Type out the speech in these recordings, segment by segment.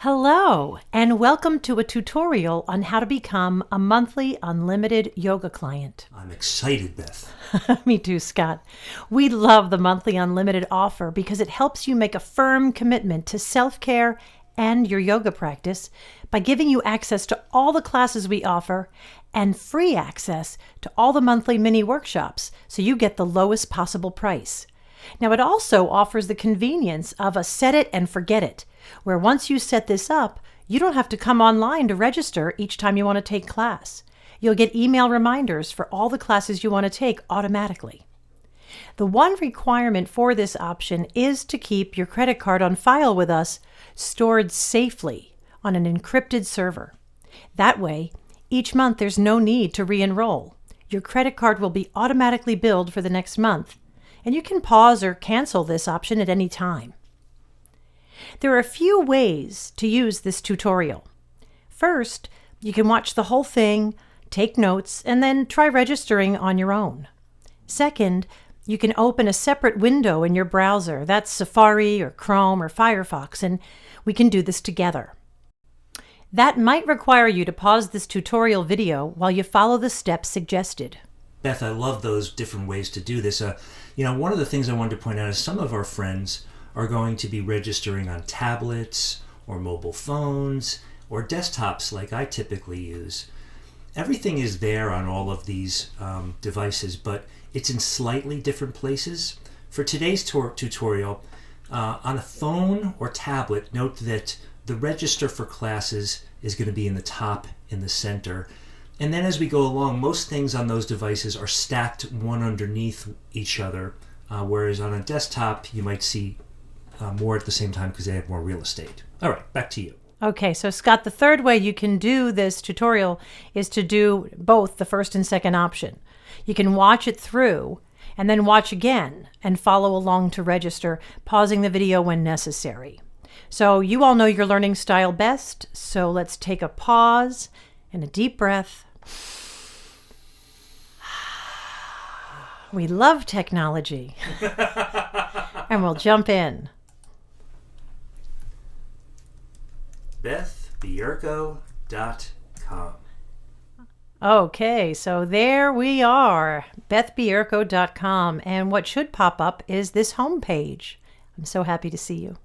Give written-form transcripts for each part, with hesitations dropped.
Hello, and welcome to a tutorial on how to become a monthly unlimited yoga client. I'm excited, Beth. Me too, Scott. We love the monthly unlimited offer because it helps you make a firm commitment to self-care and your yoga practice by giving you access to all the classes we offer and free access to all the monthly mini workshops so you get the lowest possible price. Now, it also offers the convenience of a set it and forget it, where once you set this up, you don't have to come online to register each time you want to take class. You'll get email reminders for all the classes you want to take automatically. The one requirement for this option is to keep your credit card on file with us, stored safely on an encrypted server. That way, each month there's no need to re-enroll. Your credit card will be automatically billed for the next month, and you can pause or cancel this option at any time. There are a few ways to use this tutorial. First, you can watch the whole thing, take notes, and then try registering on your own. Second, you can open a separate window in your browser. That's Safari or Chrome or Firefox, and we can do this together. That might require you to pause this tutorial video while you follow the steps suggested. Beth, I love those different ways to do this. One of the things I wanted to point out is some of our friends are going to be registering on tablets or mobile phones or desktops like I typically use. Everything is there on all of these devices, but it's in slightly different places. For today's tutorial, on a phone or tablet, note that the register for classes is going to be in the top in the center. And then as we go along, most things on those devices are stacked one underneath each other, whereas on a desktop, you might see more at the same time because they have more real estate. All right, back to you. Okay, so Scott, the third way you can do this tutorial is to do both the first and second option. You can watch it through and then watch again and follow along to register, pausing the video when necessary. So you all know your learning style best, so let's take a pause and a deep breath. We love technology. And we'll jump in. BethBierko.com. Okay, so there we are, BethBierko.com, and what should pop up is this home page. I'm so happy to see you.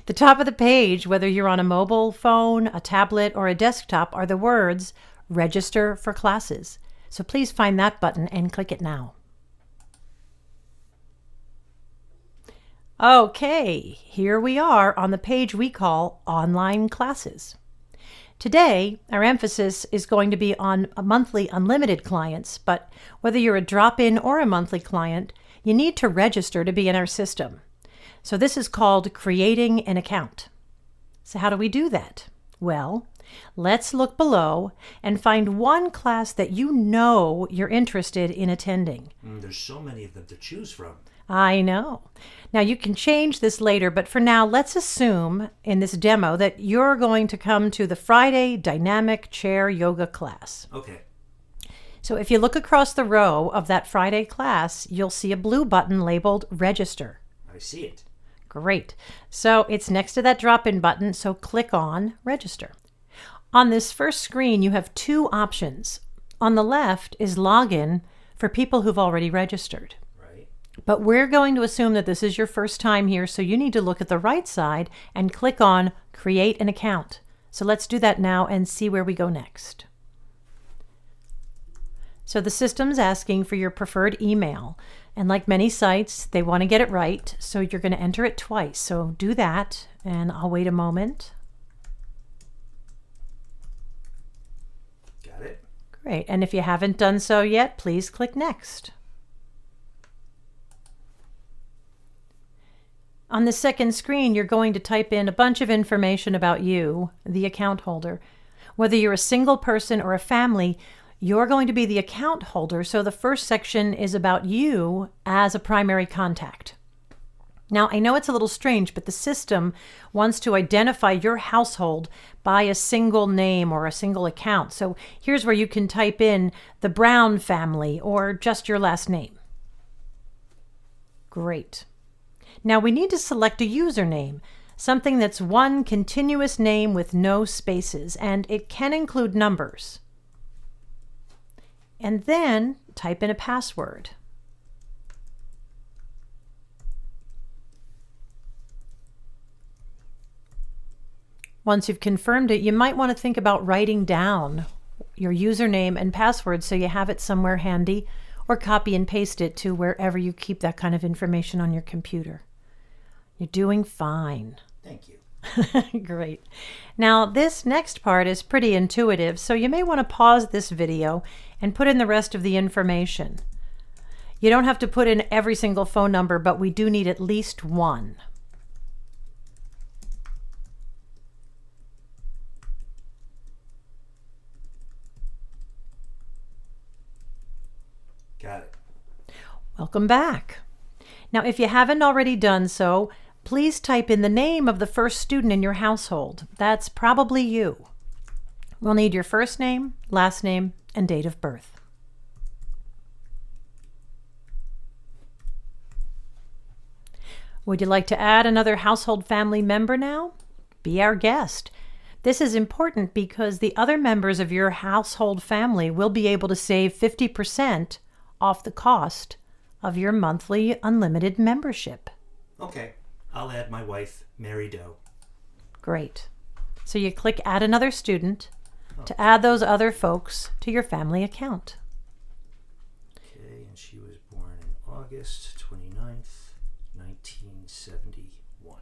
The top of the page, whether you're on a mobile phone, a tablet, or a desktop, are the words Register for Classes. So please find that button and click it now. Okay, here we are on the page we call Online Classes. Today, our emphasis is going to be on monthly unlimited clients, but whether you're a drop-in or a monthly client, you need to register to be in our system. So this is called creating an account. So how do we do that? Well, let's look below and find one class that you know you're interested in attending. There's so many of them to choose from. I know. Now you can change this later, but for now, let's assume in this demo that you're going to come to the Friday Dynamic Chair Yoga class. Okay. So if you look across the row of that Friday class, you'll see a blue button labeled Register. I see it. Great. So it's next to that drop-in button, so click on Register. On this first screen, you have two options. On the left is Login for people who've already registered. Right. But we're going to assume that this is your first time here, so you need to look at the right side and click on Create an Account. So let's do that now and see where we go next. So the system's asking for your preferred email. And like many sites, they want to get it right, so you're going to enter it twice. So do that, and I'll wait a moment. Got it. Great. And if you haven't done so yet, please click Next. On the second screen, you're going to type in a bunch of information about you, the account holder. Whether you're a single person or a family, you're going to be the account holder, so the first section is about you as a primary contact. Now, I know it's a little strange, but the system wants to identify your household by a single name or a single account. So here's where you can type in the Brown family or just your last name. Great. Now we need to select a username. something that's one continuous name with no spaces, and it can include numbers. And then type in a password. Once you've confirmed it, you might want to think about writing down your username and password so you have it somewhere handy, or copy and paste it to wherever you keep that kind of information on your computer. You're doing fine. Thank you. Great. Now, this next part is pretty intuitive, so you may want to pause this video and put in the rest of the information. You don't have to put in every single phone number, but we do need at least one. Got it. Welcome back. Now, if you haven't already done so, please type in the name of the first student in your household. That's probably you. We'll need your first name, last name, and date of birth. Would you like to add another household family member now? Be our guest. This is important because the other members of your household family will be able to save 50% off the cost of your monthly unlimited membership. Okay, I'll add my wife, Mary Doe. Great. So you click Add Another Student to add those other folks to your family account. Okay, and she was born in August 29th, 1971.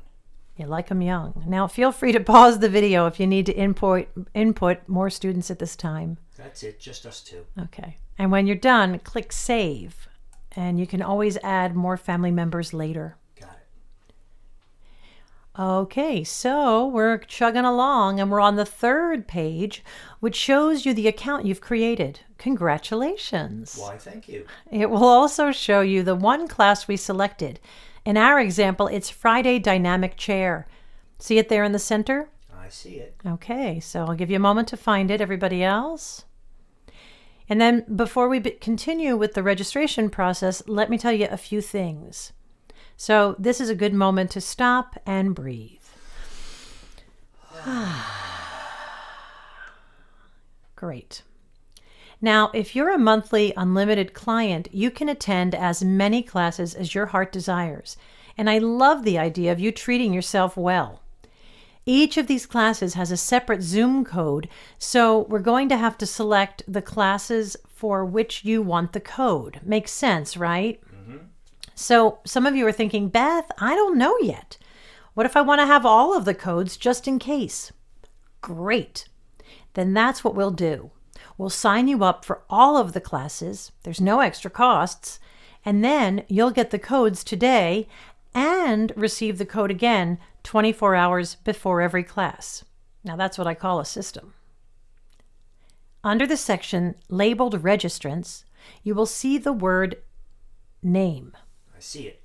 You like them young. Now feel free to pause the video if you need to input more students at this time. That's it, just us two. Okay. And when you're done, click Save. And you can always add more family members later. Got it. Okay, so we're chugging along and we're on the third page, which shows you the account you've created. Congratulations. Why, thank you. It will also show you the one class we selected. In our example, it's Friday Dynamic Chair. See it there in the center? I see it. Okay, so I'll give you a moment to find it. Everybody else? And then before we continue with the registration process, let me tell you a few things. So this is a good moment to stop and breathe. Great. Now, if you're a monthly unlimited client, you can attend as many classes as your heart desires. And I love the idea of you treating yourself well. Each of these classes has a separate Zoom code, so we're going to have to select the classes for which you want the code. Makes sense, right? Mm-hmm. So some of you are thinking, Beth, I don't know yet. What if I want to have all of the codes just in case? Great. Then that's what we'll do. We'll sign you up for all of the classes. There's no extra costs. And then you'll get the codes today and receive the code again 24 hours before every class. Now that's what I call a system. Under the section labeled Registrants, you will see the word name. I see it.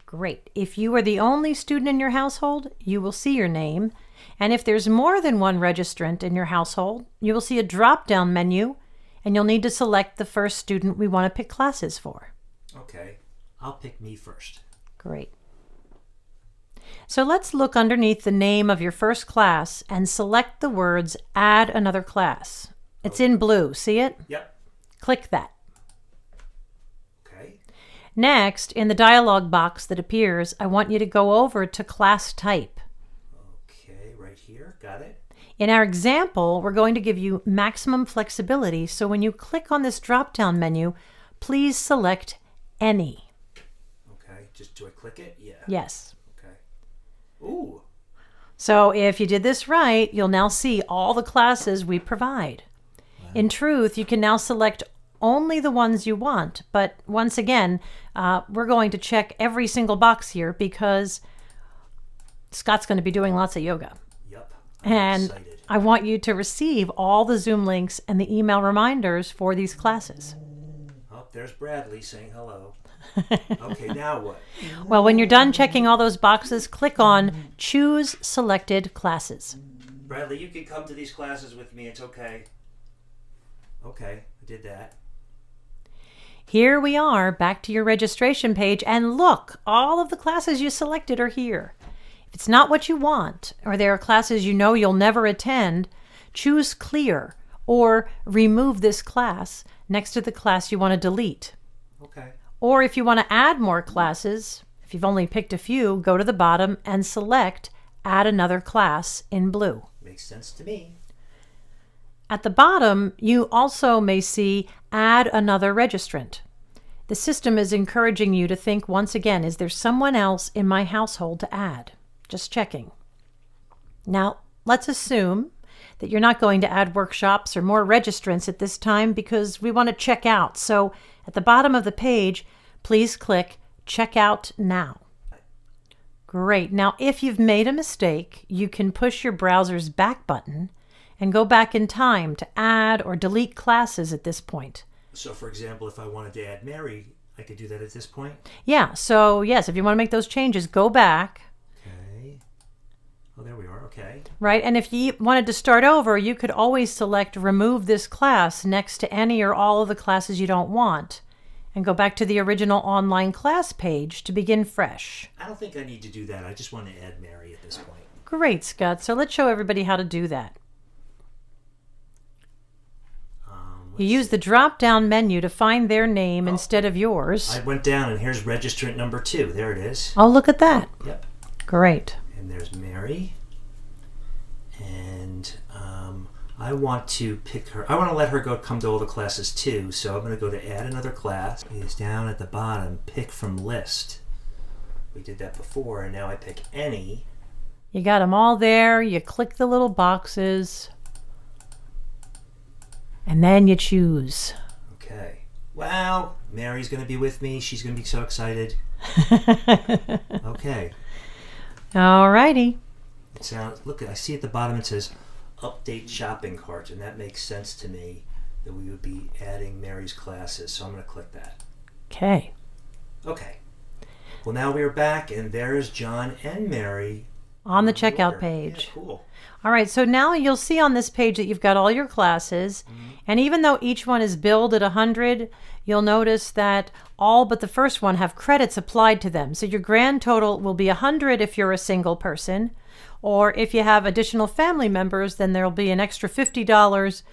Great. If you are the only student in your household, you will see your name. And if there's more than one registrant in your household, you will see a drop-down menu, and you'll need to select the first student we want to pick classes for. Okay, I'll pick me first. Great. So let's look underneath the name of your first class and select the words Add Another Class. It's in blue. See it? Yep. Click that. Okay. Next, in the dialog box that appears, I want you to go over to Class Type. Okay, right here. Got it. In our example, we're going to give you maximum flexibility, so when you click on this drop-down menu, please select Any. Okay, just do I click it? Yeah. Yes. Okay. Ooh. So if you did this right, you'll now see all the classes we provide. Wow. In truth, you can now select only the ones you want, but once again, we're going to check every single box here because Scott's going to be doing lots of yoga. Yep. And excited. I want you to receive all the Zoom links and the email reminders for these classes. Oh, there's Bradley saying hello. Okay, now what? Well, when you're done checking all those boxes, click on Choose Selected Classes. Bradley, you can come to these classes with me. It's okay. Okay, I did that. Here we are, back to your registration page, and look, all of the classes you selected are here. If it's not what you want, or there are classes you know you'll never attend, choose Clear or Remove this class next to the class you want to delete. Okay. Or if you want to add more classes, if you've only picked a few, go to the bottom and select Add another class in blue. Makes sense to me. At the bottom, you also may see Add another registrant. The system is encouraging you to think once again, is there someone else in my household to add? Just checking. Now, let's assume that you're not going to add workshops or more registrants at this time because we want to check out. So at the bottom of the page, please click Check Out Now. Great. Now, if you've made a mistake, you can push your browser's back button and go back in time to add or delete classes at this point. So, for example, if I wanted to add Mary, I could do that at this point? Yeah. So, yes, if you want to make those changes, go back. Okay. Oh, there we are. Okay. Right. And if you wanted to start over, you could always select Remove this class next to any or all of the classes you don't want and go back to the original online class page to begin fresh. I don't think I need to do that. I just want to add Mary at this point. Great, Scott. So let's show everybody how to do that. You use the drop-down menu to find their name instead of yours. I went down and here's registrant number 2. There it is. Oh, look at that. Yep. Great. And there's Mary. And I want to pick her. I want to let her come to all the classes too. So I'm going to go to add another class. It's down at the bottom, pick from list. We did that before, and now I pick any. You got them all there. You click the little boxes. And then you choose. Okay. Wow. Mary's going to be with me. She's going to be so excited. Okay. All righty. It sounds. Look, I see at the bottom it says update shopping cart, and that makes sense to me that we would be adding Mary's classes. So I'm going to click that. Okay. Okay. Well, now we are back, and there's John and Mary On the in checkout order. page. Yeah, cool. All right, so now you'll see on this page that you've got all your classes, and even though each one is billed at 100, you'll notice that all but the first one have credits applied to them. So your grand total will be 100 if you're a single person, or if you have additional family members, then there'll be an extra $50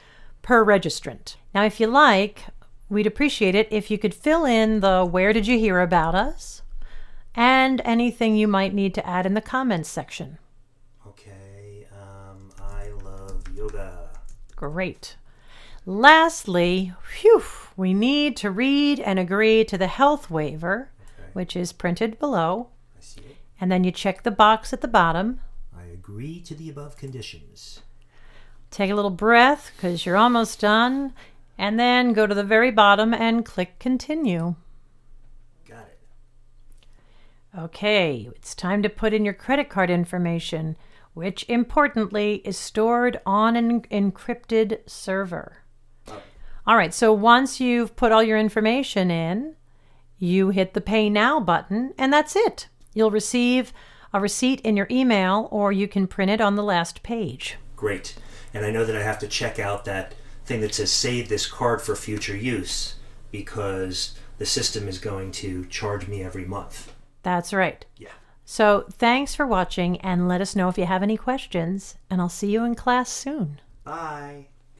per registrant. Now, if you like, we'd appreciate it if you could fill in the where did you hear about us and anything you might need to add in the comments section. Okay. I love yoga. Great. Lastly, we need to read and agree to the health waiver, which is printed below. I see it. And then you check the box at the bottom. I agree to the above conditions. Take a little breath because you're almost done. And then go to the very bottom and click Continue. Got it. Okay, it's time to put in your credit card information, which importantly is stored on an encrypted server. All right, so once you've put all your information in, you hit the Pay Now button, and that's it. You'll receive a receipt in your email, or you can print it on the last page. Great. And I know that I have to check out that thing that says save this card for future use because the system is going to charge me every month. That's right. Yeah. So thanks for watching, and let us know if you have any questions, and I'll see you in class soon. Bye.